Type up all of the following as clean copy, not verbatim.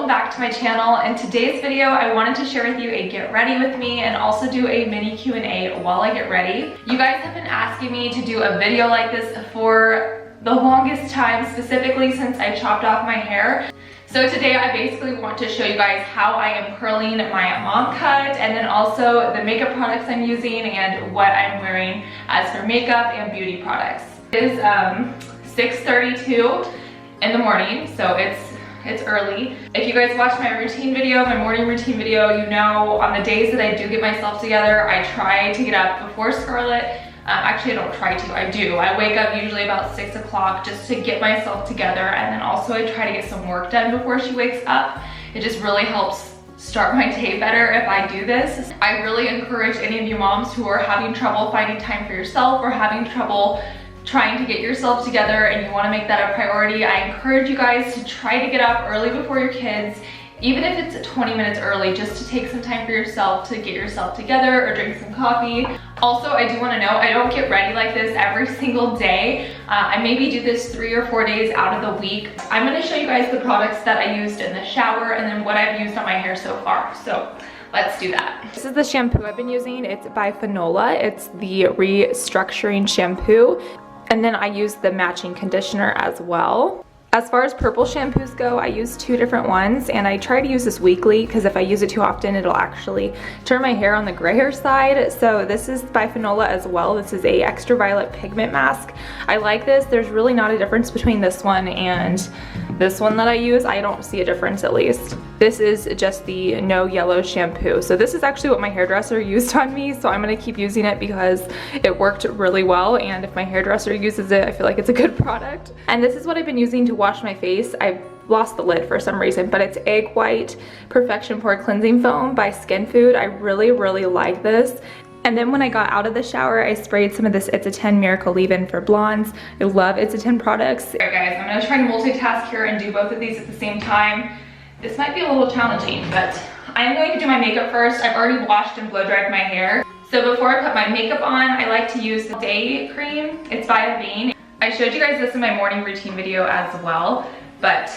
welcome back to my channel. In today's video, I wanted to share with you a get ready with me and also do a mini Q&A while I get ready. You guys have been asking me to do a video like this for the longest time, specifically since I chopped off my hair. So today I basically want to show you guys how I am curling my mom cut, and then also the makeup products I'm using and what I'm wearing as for makeup and beauty products. It is 6:32 in the morning, so it's early. If you guys watch my routine video, my morning routine video, you know on the days that I do get myself together, I try to get up before Scarlett. Actually, I don't try to, I do. I wake up usually about 6 o'clock just to get myself together, and then also I try to get some work done before she wakes up. It just really helps start my day better if I do this. I really encourage any of you moms who are having trouble finding time for yourself or having trouble trying to get yourself together and you want to make that a priority, I encourage you guys to try to get up early before your kids, even if it's 20 minutes early, just to take some time for yourself to get yourself together or drink some coffee. Also, I do want to know, I don't get ready like this every single day. I maybe do this 3 or 4 days out of the week. I'm going to show you guys the products that I used in the shower and then what I've used on my hair so far. So let's do that. This is the shampoo I've been using. It's by Fanola. It's the restructuring shampoo. And then I use the matching conditioner as well. As far as purple shampoos go, I use 2 different ones, and I try to use this weekly because if I use it too often, it'll actually turn my hair on the grayer side. So this is by Fanola as well. This is a extra violet pigment mask. I like this. There's really not a difference between this one and this one that I use. I don't see a difference, at least. This is just the no yellow shampoo. So this is actually what my hairdresser used on me, so I'm gonna keep using it because it worked really well, and if my hairdresser uses it, I feel like it's a good product. And this is what I've been using to wash my face. I've lost the lid for some reason, but it's Egg White Perfection Pore Cleansing Foam by Skin Food. I really like this. And then when I got out of the shower, I sprayed some of this It's a 10 Miracle Leave-In for blondes. I love It's a 10 products. Alright guys, I'm gonna try to multitask here and do both of these at the same time. This might be a little challenging, but I'm going to do my makeup first. I've already washed and blow dried my hair. So before I put my makeup on, I like to use the day cream. It's by Avene. I showed you guys this in my morning routine video as well, but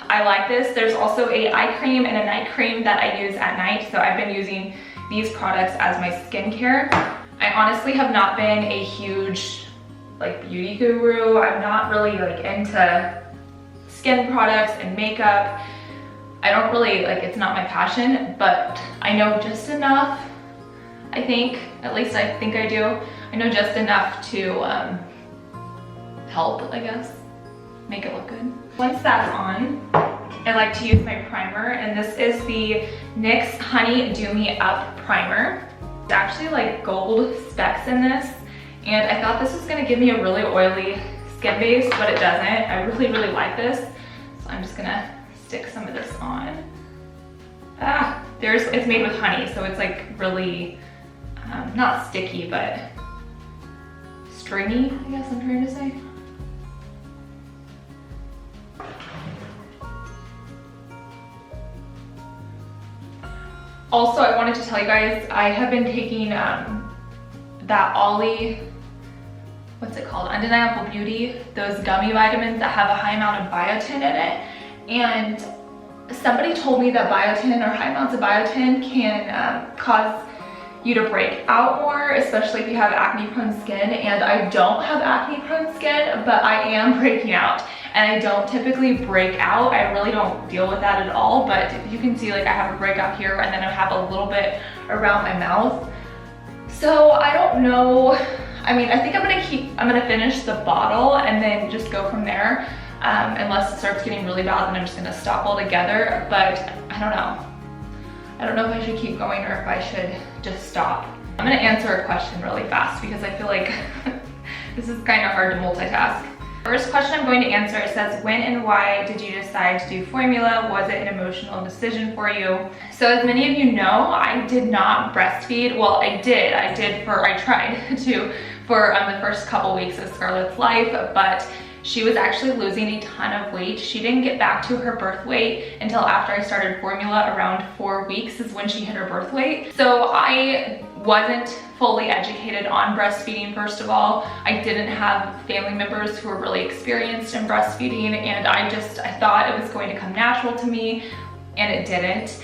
I like this. There's also a eye cream and a night cream that I use at night, so I've been using these products as my skincare. I honestly have not been a huge like beauty guru. I'm not really like into skin products and makeup. I don't really like, it's not my passion, but I know just enough, I think, at least I think I do. I know just enough to help, I guess, make it look good. Once that's on, I like to use my primer, and this is the NYX Honey Do Me Up Primer. It's actually like gold specks in this, and I thought this was gonna give me a really oily skin base, but it doesn't. I really like this, so I'm just gonna stick some of this on. It's made with honey, so it's like really, not sticky, but stringy, I guess I'm trying to say. Also, I wanted to tell you guys, I have been taking that Ollie, what's it called? Undeniable Beauty, those gummy vitamins that have a high amount of biotin in it. And somebody told me that biotin or high amounts of biotin can cause you to break out more, especially if you have acne prone skin. And I don't have acne prone skin, but I am breaking out. And I don't typically break out. I really don't deal with that at all, but you can see like I have a breakout here and then I have a little bit around my mouth. So I don't know. I mean, I think I'm gonna finish the bottle and then just go from there. Unless it starts getting really bad, then I'm just gonna stop altogether, but I don't know. I don't know if I should keep going or if I should just stop. I'm gonna answer a question really fast because I feel like this is kind of hard to multitask. First question I'm going to answer, it says, when and why did you decide to do formula? Was it an emotional decision for you? So as many of you know, I did not breastfeed. Well, I tried to for the first couple weeks of Scarlett's life, but she was actually losing a ton of weight. She didn't get back to her birth weight until after I started formula. Around 4 weeks is when she hit her birth weight. So I wasn't fully educated on breastfeeding, first of all. I didn't have family members who were really experienced in breastfeeding, and I thought it was going to come natural to me and it didn't.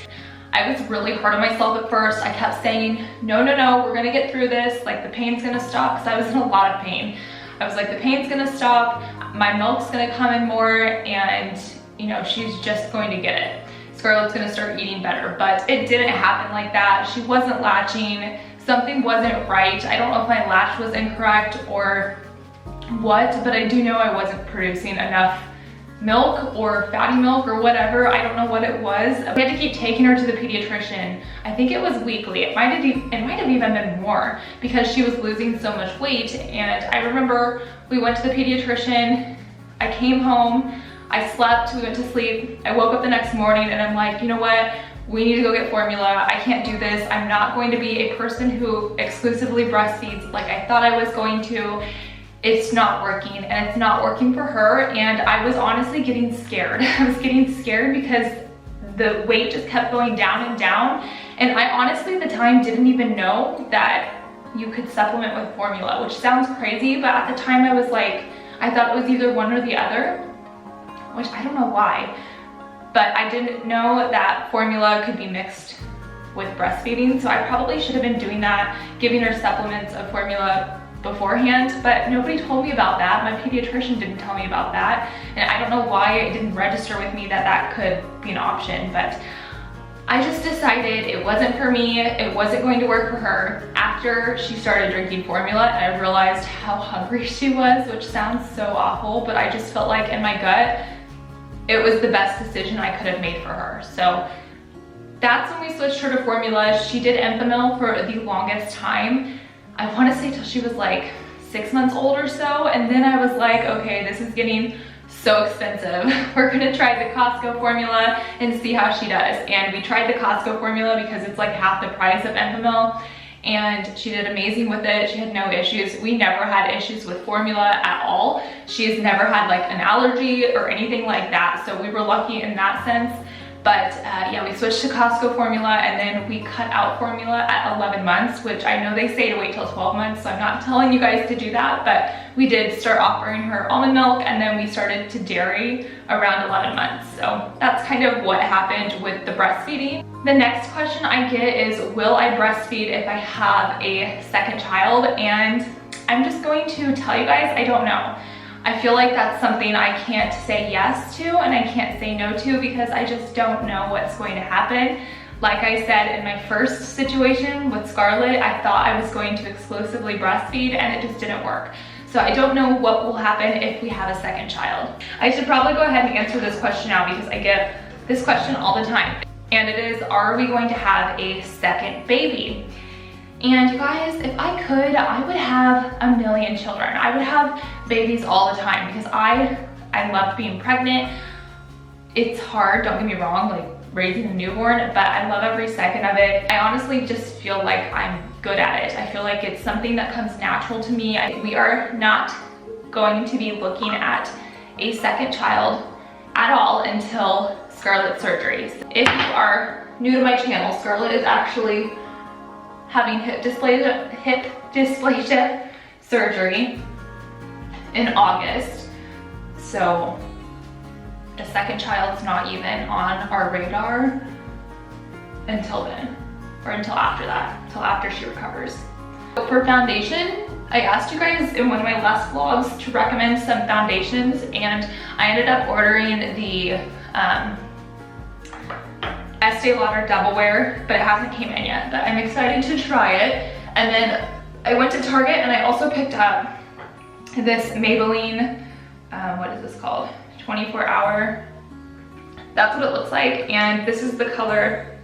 I was really hard on myself at first. I kept saying, no, we're gonna get through this. Like, the pain's gonna stop, because I was in a lot of pain. I was like, the pain's gonna stop, my milk's gonna come in more, and you know, she's just going to get it. Scarlett's gonna start eating better, but it didn't happen like that. She wasn't latching, something wasn't right. I don't know if my latch was incorrect or what, but I do know I wasn't producing enough milk or fatty milk or whatever. I don't know what it was. We had to keep taking her to the pediatrician. I think it was weekly. It might have even been more, because she was losing so much weight. And I remember we went to the pediatrician, I came home, I slept, we went to sleep. I woke up the next morning and I'm like, you know what? We need to go get formula. I can't do this. I'm not going to be a person who exclusively breastfeeds like I thought I was going to. It's not working, and it's not working for her. And I was honestly getting scared. I was getting scared because the weight just kept going down and down. And I honestly at the time didn't even know that you could supplement with formula, which sounds crazy, but at the time I was like, I thought it was either one or the other, which I don't know why, but I didn't know that formula could be mixed with breastfeeding. So I probably should have been doing that, giving her supplements of formula beforehand, but nobody told me about that. My pediatrician didn't tell me about that, and I don't know why it didn't register with me that that could be an option, but I just decided it wasn't for me. It wasn't going to work for her. After she started drinking formula, and I realized how hungry she was, which sounds so awful, but I just felt like in my gut, it was the best decision I could have made for her. So that's when we switched her to formula. She did Enfamil for the longest time. I want to say till she was like 6 months old or so, and then I was like, okay, this is getting so expensive. We're gonna try the Costco formula and see how she does. And we tried the Costco formula because it's like half the price of Enfamil, and she did amazing with it. She had no issues. We never had issues with formula at all. She has never had like an allergy or anything like that, so we were lucky in that sense. But yeah, we switched to Costco formula, and then we cut out formula at 11 months, which I know they say to wait till 12 months, so I'm not telling you guys to do that, but we did start offering her almond milk, and then we started to dairy around 11 months. So that's kind of what happened with the breastfeeding. The next question I get is, will I breastfeed if I have a second child? And I'm just going to tell you guys, I don't know. I feel like that's something I can't say yes to and I can't say no to, because I just don't know what's going to happen. Like I said, in my first situation with Scarlett, I thought I was going to exclusively breastfeed, and it just didn't work. So I don't know what will happen if we have a second child. I should probably go ahead and answer this question now, because I get this question all the time. And it is, are we going to have a second baby? And you guys, if I could, I would have a million children. I would have babies all the time, because I loved being pregnant. It's hard, don't get me wrong, like raising a newborn, but I love every second of it. I honestly just feel like I'm good at it. I feel like it's something that comes natural to me. We are not going to be looking at a second child at all until Scarlett's surgery. If you are new to my channel, Scarlett is actually having hip dysplasia surgery in August. So a second child's not even on our radar until then, or until after that, until after she recovers. For foundation, I asked you guys in one of my last vlogs to recommend some foundations, and I ended up ordering the Estee Lauder Double Wear, but it hasn't came in yet, but I'm excited to try it. And then I went to Target and I also picked up this Maybelline, what is this called? 24 Hour. That's what it looks like. And this is the color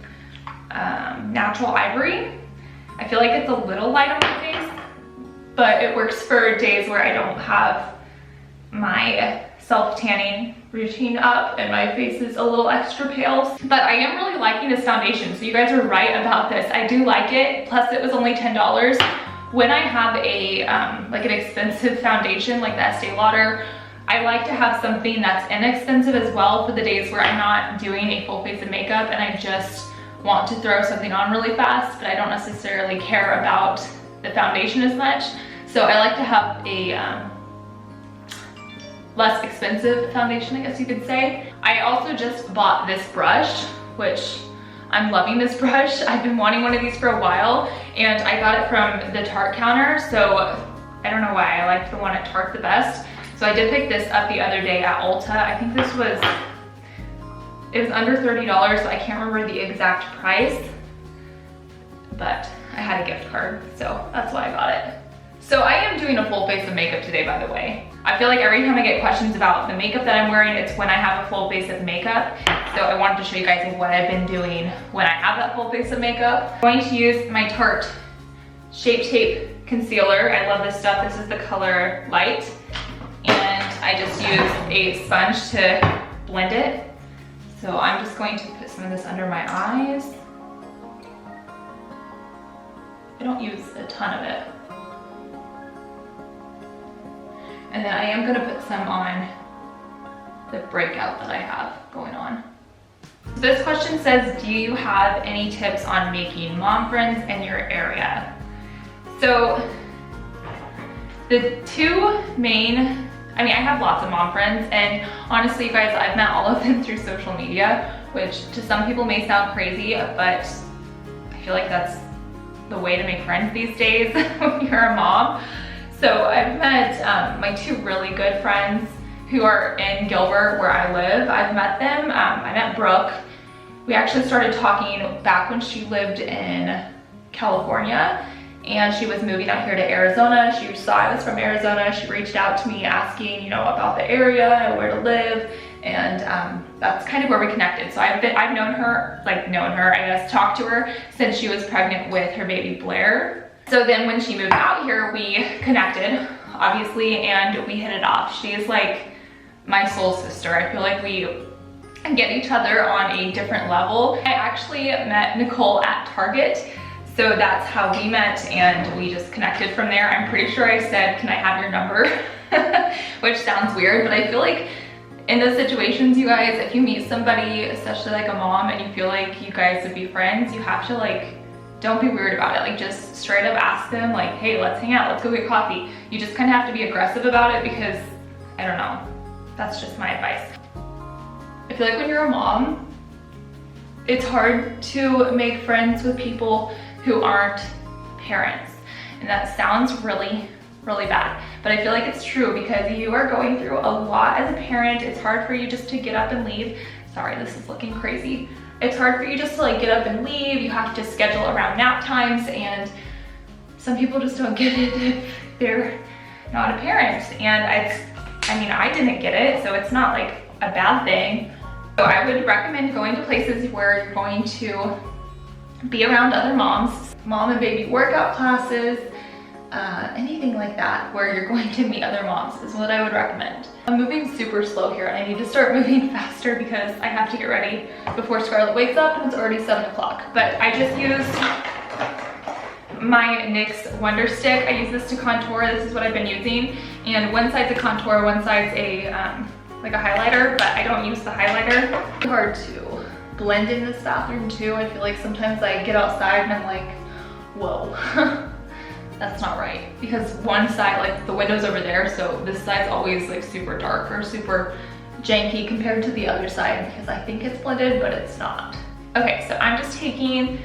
Natural Ivory. I feel like it's a little light on my face, but it works for days where I don't have my self-tanning routine up and my face is a little extra pale. But I am really liking this foundation, so you guys are right about this. I do like it, plus it was only $10. When I have a like an expensive foundation like the Estee Lauder, I like to have something that's inexpensive as well for the days where I'm not doing a full face of makeup and I just want to throw something on really fast, but I don't necessarily care about the foundation as much. So I like to have a less expensive foundation, I guess you could say. I also just bought this brush, which I'm loving this brush. I've been wanting one of these for a while, and I got it from the Tarte counter, so I don't know why I like the one at Tarte the best. So I did pick this up the other day at Ulta. I think it was under $30, so I can't remember the exact price, but I had a gift card, so that's why I got it. So I am doing a full face of makeup today, by the way. I feel like every time I get questions about the makeup that I'm wearing, it's when I have a full face of makeup. So I wanted to show you guys what I've been doing when I have that full face of makeup. I'm going to use my Tarte Shape Tape Concealer. I love this stuff. This is the color Light. And I just use a sponge to blend it. So I'm just going to put some of this under my eyes. I don't use a ton of it. And then I am gonna put some on the breakout that I have going on. This question says, do you have any tips on making mom friends in your area? So the two main, I have lots of mom friends, and honestly, you guys, I've met all of them through social media, which to some people may sound crazy, but I feel like that's the way to make friends these days when you're a mom. So I've met my two really good friends who are in Gilbert, where I live. I've met them. I met Brooke. We actually started talking back when she lived in California, and she was moving out here to Arizona. She saw I was from Arizona. She reached out to me asking, about the area and where to live, and that's kind of where we connected. So I've known her, talked to her since she was pregnant with her baby Blair. So then when she moved out here, we connected, obviously, and we hit it off. She is like my soul sister. I feel like we get each other on a different level. I actually met Nicole at Target, so that's how we met, and we just connected from there. I'm pretty sure I said, can I have your number? Which sounds weird, but I feel like in those situations, you guys, if you meet somebody, especially like a mom, and you feel like you guys would be friends, you have to don't be weird about it. Just straight up ask them, hey, let's hang out, let's go get coffee. You just kind of have to be aggressive about it, because I don't know, that's just my advice. I feel like when you're a mom, it's hard to make friends with people who aren't parents. And that sounds really, really bad, but I feel like it's true, because you are going through a lot as a parent. It's hard for you just to get up and leave. Sorry, this is looking crazy. It's hard for you just to get up and leave. You have to schedule around nap times, and some people just don't get it if they're not a parent. And I didn't get it, so it's not a bad thing. So I would recommend going to places where you're going to be around other moms, mom and baby workout classes, anything like that, where you're going to meet other moms is what I would recommend. I'm moving super slow here, and I need to start moving faster because I have to get ready before Scarlett wakes up, and it's already 7 o'clock. But I just used my NYX Wonder Stick. I use this to contour. This is what I've been using, and one side's a contour, one side's a a highlighter, but I don't use the highlighter. It's hard to blend in this bathroom too. I feel like sometimes I get outside and I'm like, whoa. That's not right, because one side, the window's over there, so this side's always super dark or super janky compared to the other side, because I think it's blended, but it's not. Okay, so I'm just taking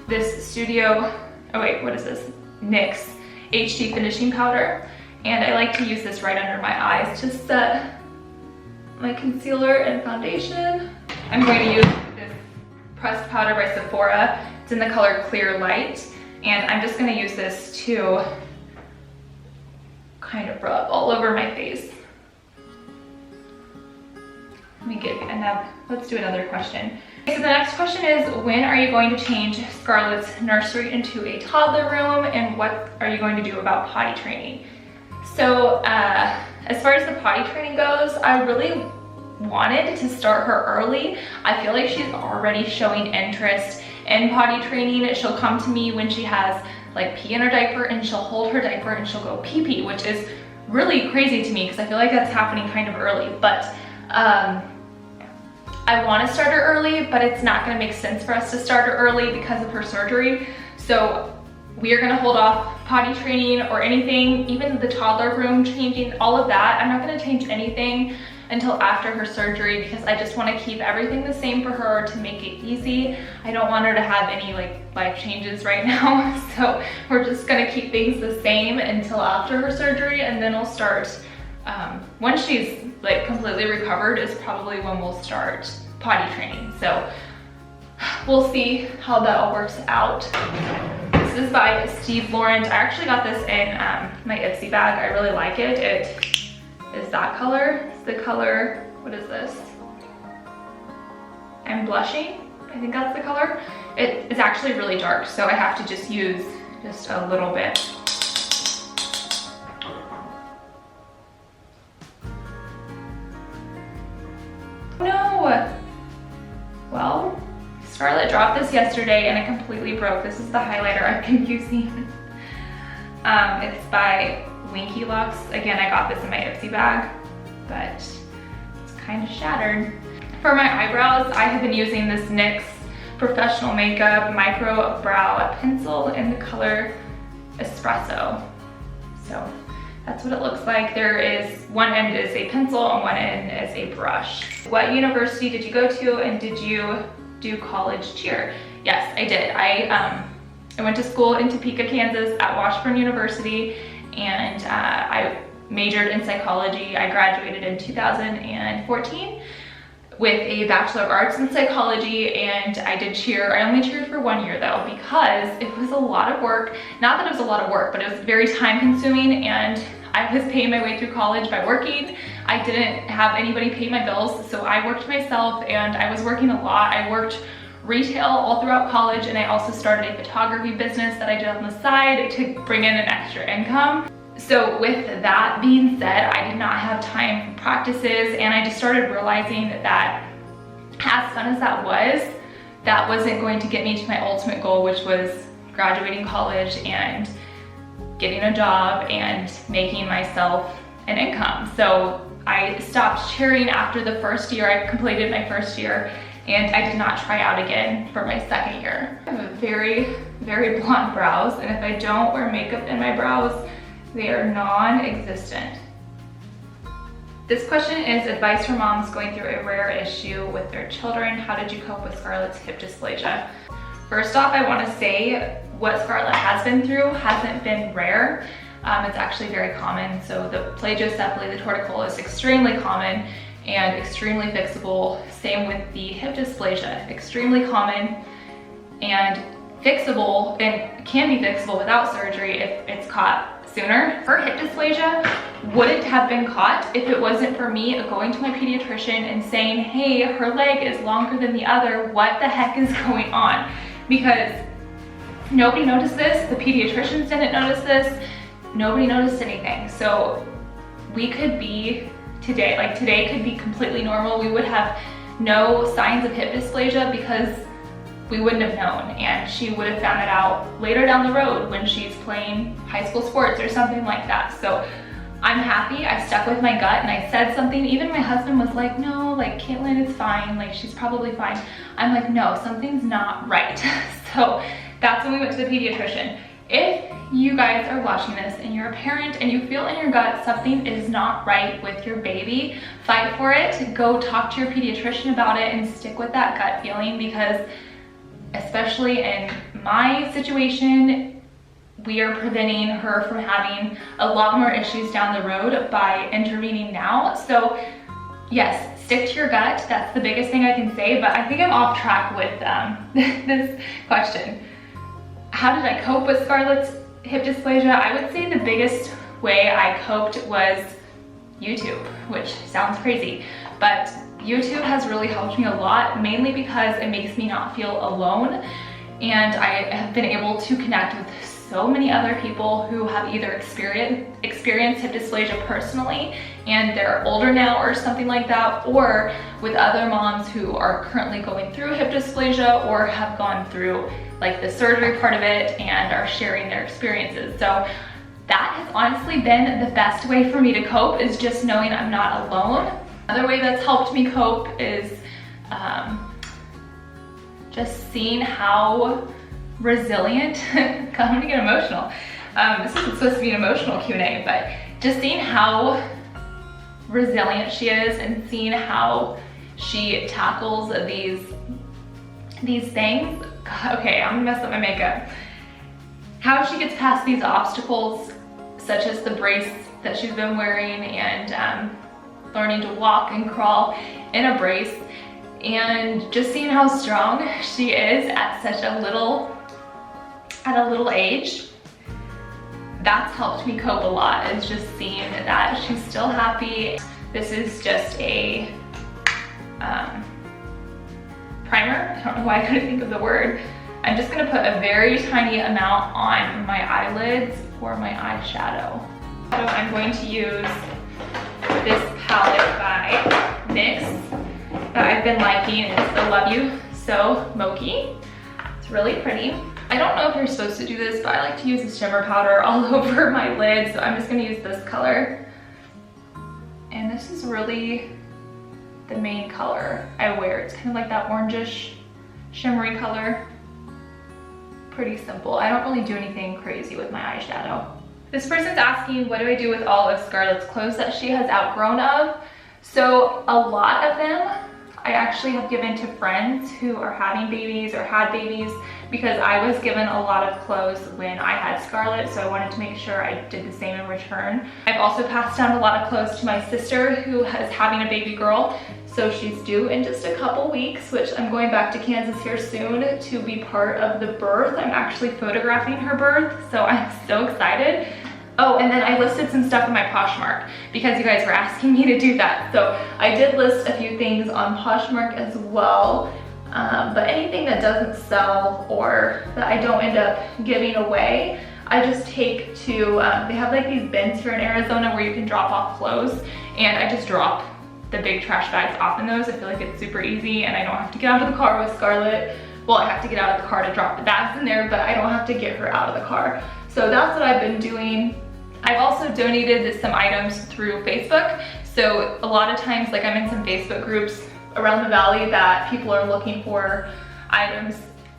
this what is this? NYX HD finishing powder, and I like to use this right under my eyes to set my concealer and foundation. I'm going to use this pressed powder by Sephora. It's in the color Clear Light. And I'm just gonna use this to kind of rub all over my face. Let's do another question. Okay, so the next question is, when are you going to change Scarlett's nursery into a toddler room, and what are you going to do about potty training? So as far as the potty training goes, I really wanted to start her early. I feel like she's already showing interest in potty training. She'll come to me when she has pee in her diaper, and she'll hold her diaper and she'll go pee pee, which is really crazy to me because I feel like that's happening kind of early. But I want to start her early, but it's not going to make sense for us to start her early because of her surgery. So we are going to hold off potty training or anything, even the toddler room changing, all of that. I'm not going to change anything until after her surgery because I just want to keep everything the same for her to make it easy. I don't want her to have any like life changes right now. So we're just gonna keep things the same until after her surgery, and then we'll start, once she's like completely recovered is probably when we'll start potty training. So we'll see how that all works out. This is by Steve Laurent. I actually got this in my Ipsy bag. I really like it. It is that color. It's the color, what is this? I'm blushing. I think that's the color. It is actually really dark, so I have to just use just a little bit. No! Well, Scarlett dropped this yesterday and it completely broke. This is the highlighter I've been using. It's by Winky Lux. Again, I got this in my Ipsy bag, but it's kind of shattered. For my eyebrows, I have been using this NYX Professional Makeup Micro Brow Pencil in the color Espresso. So that's what it looks like. There is, one end is a pencil and one end is a brush. What university did you go to, and did you do college cheer? Yes, I did. I went to school in Topeka, Kansas at Washburn University, and I majored in psychology. I graduated in 2014 with a Bachelor of Arts in Psychology, and I did cheer. I only cheered for 1 year though, because it was a lot of work. Not that it was a lot of work, but it was very time consuming, and I was paying my way through college by working. I didn't have anybody pay my bills, so I worked myself, and I was working a lot. I worked retail all throughout college, and I also started a photography business that I did on the side to bring in an extra income. So with that being said, I did not have time for practices, and I just started realizing that as fun as that wasn't going to get me to my ultimate goal, which was graduating college and getting a job and making myself an income. So I stopped cheering after the first year. I completed my first year, and I did not try out again for my second year. I have very, very blonde brows, and if I don't wear makeup in my brows, they are non-existent. This question is advice for moms going through a rare issue with their children. How did you cope with Scarlett's hip dysplasia? First off, I want to say what Scarlett has been through hasn't been rare. It's actually very common. So the plagiocephaly, the torticollis, is extremely common and extremely fixable. Same with the hip dysplasia, extremely common and fixable, and can be fixable without surgery if it's caught sooner. Her hip dysplasia wouldn't have been caught if it wasn't for me going to my pediatrician and saying, hey, her leg is longer than the other, what the heck is going on? Because nobody noticed this, the pediatricians didn't notice this, nobody noticed anything. So we could be today, like today could be completely normal. We would have no signs of hip dysplasia because we wouldn't have known, and she would have found it out later down the road when she's playing high school sports or something like that. So I'm happy I stuck with my gut and I said something. Even my husband was like, no, like Caitlin is fine, like she's probably fine. I'm like, no, something's not right. So that's when we went to the pediatrician. If you guys are watching this and you're a parent and you feel in your gut something is not right with your baby, fight for it. Go talk to your pediatrician about it and stick with that gut feeling, because especially in my situation, we are preventing her from having a lot more issues down the road by intervening now. So yes, stick to your gut. That's the biggest thing I can say, but I think I'm off track with this question. How did I cope with Scarlett's hip dysplasia? I would say the biggest way I coped was YouTube, which sounds crazy, but YouTube has really helped me a lot, mainly because it makes me not feel alone, and I have been able to connect with so many other people who have either experienced hip dysplasia personally and they're older now or something like that, or with other moms who are currently going through hip dysplasia or have gone through like the surgery part of it and are sharing their experiences. So that has honestly been the best way for me to cope, is just knowing I'm not alone. Another way that's helped me cope is just seeing how resilient, I'm gonna get emotional. This isn't supposed to be an emotional Q&A, but just seeing how resilient she is and seeing how she tackles these things. God, okay, I'm gonna mess up my makeup. How she gets past these obstacles, such as the brace that she's been wearing and learning to walk and crawl in a brace, and just seeing how strong she is at such a little age. That's helped me cope a lot, is just seeing that she's still happy. This is just a primer. I don't know why I couldn't think of the word. I'm just gonna put a very tiny amount on my eyelids for my eyeshadow. So I'm going to use this palette by NYX that I've been liking. It's the Love You So Mochi. It's really pretty. I don't know if you're supposed to do this, but I like to use a shimmer powder all over my lids, so I'm just gonna use this color. And this is really the main color I wear. It's kind of like that orangish, shimmery color. Pretty simple. I don't really do anything crazy with my eyeshadow. This person's asking, what do I do with all of Scarlett's clothes that she has outgrown of? So a lot of them I actually have given to friends who are having babies or had babies, because I was given a lot of clothes when I had Scarlett, so I wanted to make sure I did the same in return. I've also passed down a lot of clothes to my sister who is having a baby girl. So she's due in just a couple weeks, which I'm going back to Kansas here soon to be part of the birth. I'm actually photographing her birth, so I'm so excited. Oh, and then I listed some stuff in my Poshmark because you guys were asking me to do that. So I did list a few things on Poshmark as well, but anything that doesn't sell or that I don't end up giving away, I just take to, they have like these bins here in Arizona where you can drop off clothes, and I just drop the big trash bags off in those. I feel like it's super easy and I don't have to get out of the car with Scarlett. Well, I have to get out of the car to drop the bags in there, but I don't have to get her out of the car. So that's what I've been doing. I've also donated some items through Facebook. So a lot of times, like I'm in some Facebook groups around the valley that people are looking for items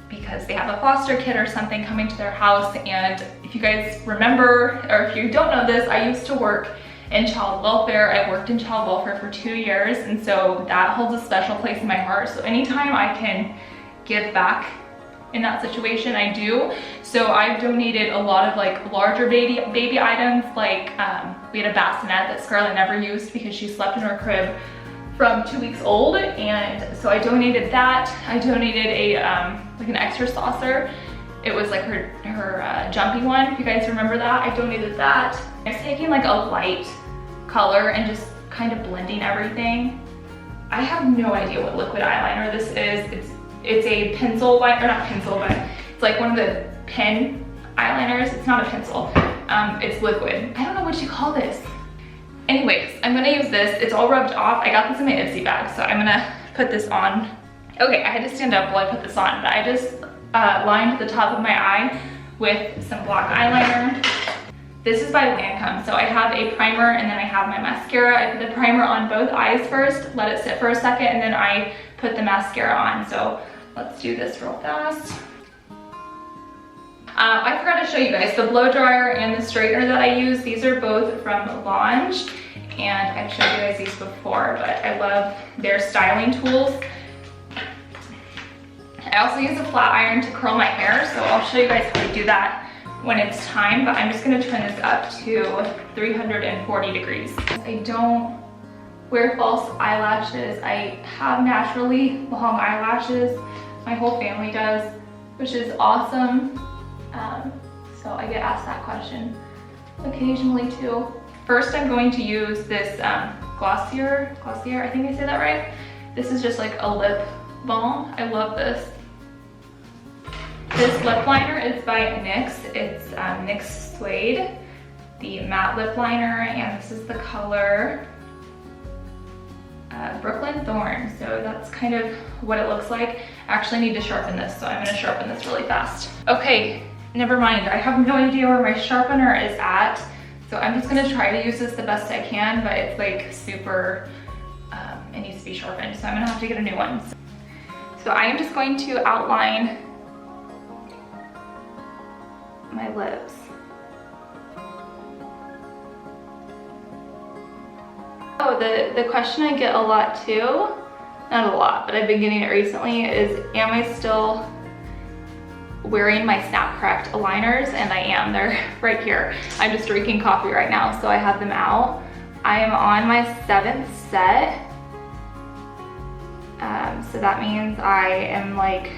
because they have a foster kid or something coming to their house. And if you guys remember, or if you don't know this, I used to work in child welfare. I worked in child welfare for 2 years, and so that holds a special place in my heart. So anytime I can give back in that situation, I do. So I've donated a lot of like larger baby items, like we had a bassinet that Scarlett never used because she slept in her crib from 2 weeks old, and so I donated that. I donated a like an extra saucer. It was like her jumpy one, if you guys remember that. I donated that. I was taking like a light color and just kind of blending everything. I have no idea what liquid eyeliner this is. It's a pencil, or not pencil, but it's like one of the pen eyeliners. It's not a pencil, it's liquid. I don't know what you call this. Anyways, I'm gonna use this. It's all rubbed off. I got this in my Ipsy bag, so I'm gonna put this on. Okay, I had to stand up while I put this on, but I just lined the top of my eye with some black eyeliner. This is by Lancome. So I have a primer and then I have my mascara. I put the primer on both eyes first, let it sit for a second, and then I put the mascara on. So let's do this real fast. I forgot to show you guys the blow dryer and the straightener that I use. These are both from Launch, and I've showed you guys these before, but I love their styling tools. I also use a flat iron to curl my hair, so I'll show you guys how to do that when it's time, but I'm just gonna turn this up to 340 degrees. I don't wear false eyelashes. I have naturally long eyelashes. My whole family does, which is awesome. So I get asked that question occasionally too. First, I'm going to use this Glossier, I think I said that right. This is just like a lip balm. I love this. This lip liner is by NYX. It's NYX Suede, the matte lip liner, and this is the color Brooklyn Thorn. So that's kind of what it looks like. I actually need to sharpen this, so I'm gonna sharpen this really fast. Okay, never mind. I have no idea where my sharpener is at, so I'm just gonna try to use this the best I can, but it's like super, it needs to be sharpened, so I'm gonna have to get a new one. So I am just going to outline my lips. Oh, the question I get a lot too, not a lot, but I've been getting it recently, is am I still wearing my Snap Correct aligners? And I am, they're right here. I'm just drinking coffee right now, so I have them out. I am on my 7th set. So that means I am like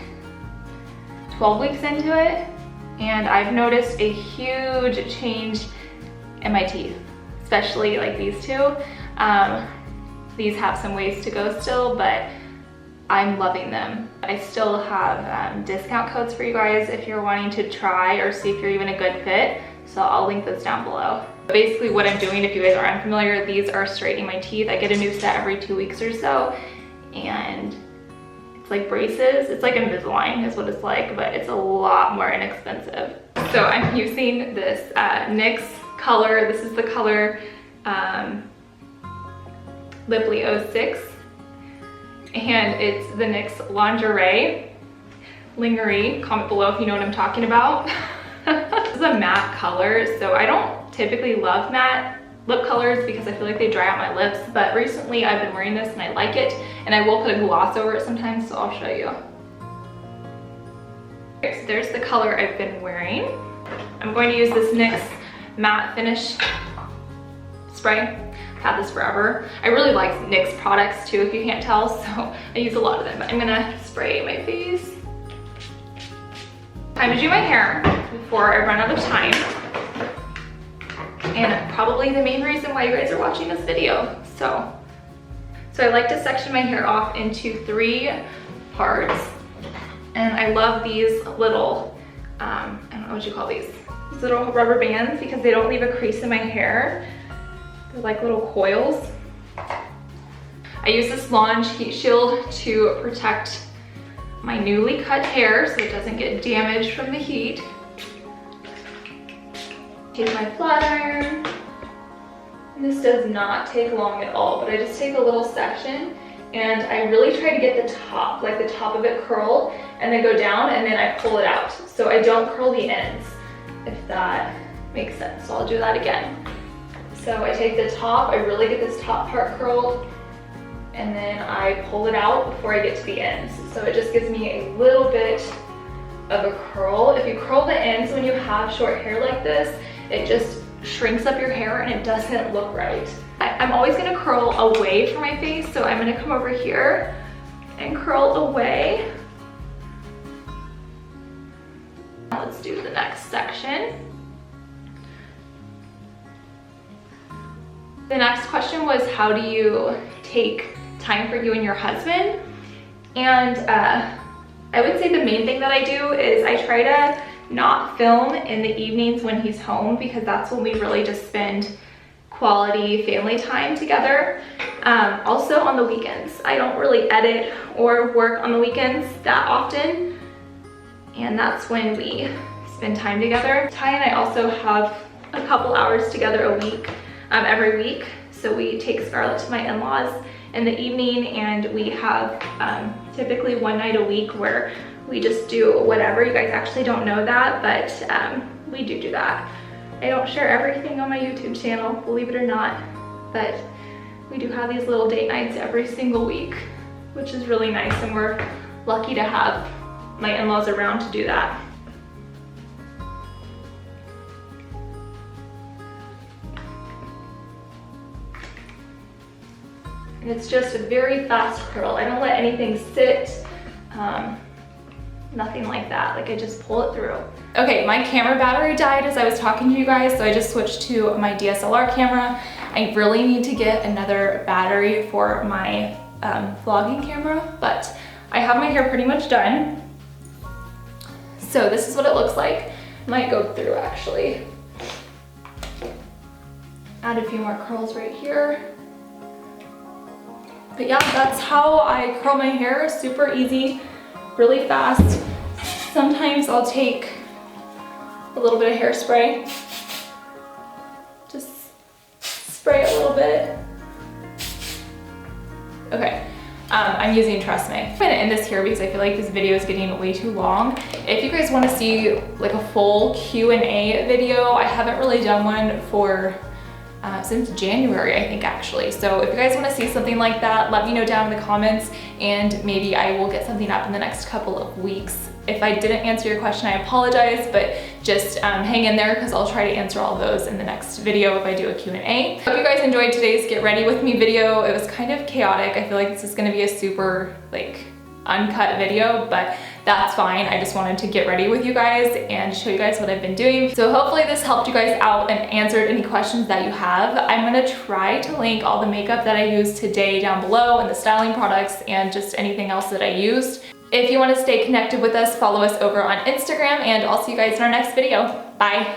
12 weeks into it, and I've noticed a huge change in my teeth, especially like these two. These have some ways to go still, but I'm loving them. I still have discount codes for you guys if you're wanting to try or see if you're even a good fit. So I'll link those down below. Basically what I'm doing, if you guys are unfamiliar, these are straightening my teeth. I get a new set every 2 weeks or so, and it's like braces. It's like Invisalign is what it's like, but it's a lot more inexpensive. So I'm using this NYX color. This is the color Lipley 06, and it's the NYX Lingerie. Comment below if you know what I'm talking about. This is a matte color, so I don't typically love matte lip colors because I feel like they dry out my lips, but recently I've been wearing this and I like it, and I will put a gloss over it sometimes, so I'll show you. Okay, so there's the color I've been wearing. I'm going to use this NYX matte finish spray. I've had this forever. I really like NYX products too, if you can't tell, so I use a lot of them, but I'm gonna spray my face. Time to do my hair before I run out of time. And probably the main reason why you guys are watching this video. So I like to section my hair off into 3 parts. And I love these little, I don't know what you call these little rubber bands, because they don't leave a crease in my hair. They're like little coils. I use this Launch Heat Shield to protect my newly cut hair so it doesn't get damaged from the heat. Take my flat iron. And this does not take long at all, but I just take a little section and I really try to get the top, like the top of it curled, and then go down and then I pull it out. So I don't curl the ends, if that makes sense. So I'll do that again. So I take the top, I really get this top part curled, and then I pull it out before I get to the ends. So it just gives me a little bit of a curl. If you curl the ends when you have short hair like this, it just shrinks up your hair and it doesn't look right. I'm always gonna curl away from my face, so I'm gonna come over here and curl away. Now let's do the next section. The next question was, how do you take time for you and your husband? And I would say the main thing that I do is I try to not film in the evenings when he's home, because that's when we really just spend quality family time together. Also on the weekends. I don't really edit or work on the weekends that often, and that's when we spend time together. Ty and I also have a couple hours together a week, every week. So we take Scarlett to my in-laws in the evening, and we have typically one night a week where we just do whatever. You guys actually don't know that, but we do that. I don't share everything on my YouTube channel, believe it or not, but we do have these little date nights every single week, which is really nice, and we're lucky to have my in-laws around to do that. And it's just a very fast curl. I don't let anything sit, nothing like that. Like, I just pull it through. Okay, my camera battery died as I was talking to you guys, so I just switched to my DSLR camera. I really need to get another battery for my vlogging camera, but I have my hair pretty much done. So this is what it looks like. Might go through actually. Add a few more curls right here. But yeah, that's how I curl my hair. Super easy, really fast. Sometimes I'll take a little bit of hairspray. Just spray a little bit. Okay, I'm using Tresemme. I'm gonna end this here because I feel like this video is getting way too long. If you guys wanna see like a full Q&A video, I haven't really done one for since January, I think actually. So if you guys want to see something like that, let me know down in the comments and maybe I will get something up in the next couple of weeks. If I didn't answer your question, I apologize, but just hang in there because I'll try to answer all those in the next video if I do a Q&A. Hope you guys enjoyed today's Get Ready With Me video. It was kind of chaotic. I feel like this is gonna be a super uncut video, but that's fine. I just wanted to get ready with you guys and show you guys what I've been doing. So hopefully this helped you guys out and answered any questions that you have. I'm gonna try to link all the makeup that I used today down below and the styling products and just anything else that I used. If you want to stay connected with us, follow us over on Instagram, and I'll see you guys in our next video. Bye.